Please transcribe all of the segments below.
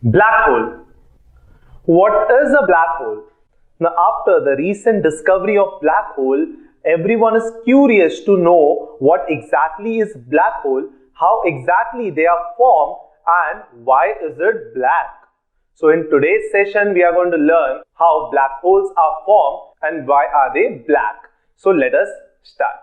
Black hole. What is a black hole? Now, after the recent discovery of black hole, everyone is curious to know what exactly is black hole, how exactly they are formed, and why is it black. So in today's session, we are going to learn how black holes are formed and why are they black. So let us start.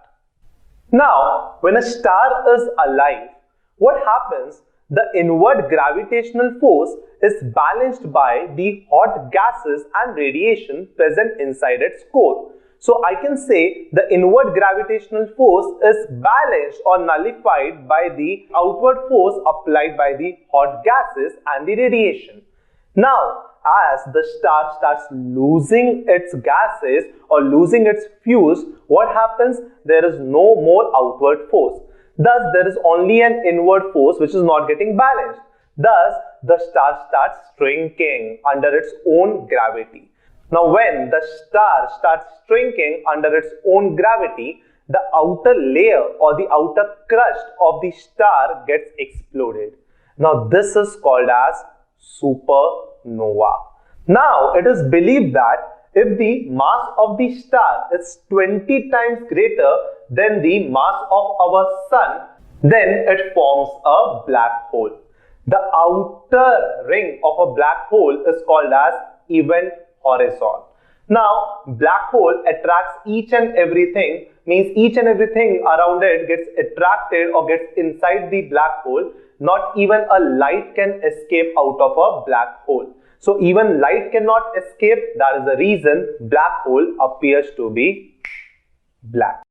Now, when a star is alive, what happens? The inward gravitational force is balanced by the hot gases and radiation present inside its core. So I can say the inward gravitational force is balanced or nullified by the outward force applied by the hot gases and the radiation. Now, as the star starts losing its gases or losing its fuse, what happens? There is no more outward force. Thus, there is only an inward force which is not getting balanced. Thus, the star starts shrinking under its own gravity. Now, when the star starts shrinking under its own gravity, the outer layer or the outer crust of the star gets exploded. Now, this is called as supernova. Now, it is believed that if the mass of the star is 20 times greater than the mass of our sun, then it forms a black hole. The outer ring of a black hole is called as event horizon. Now, black hole attracts each and everything, means each and everything around it gets attracted or gets inside the black hole. Not even a light can escape out of a black hole. So even light cannot escape. That is the reason black hole appears to be black.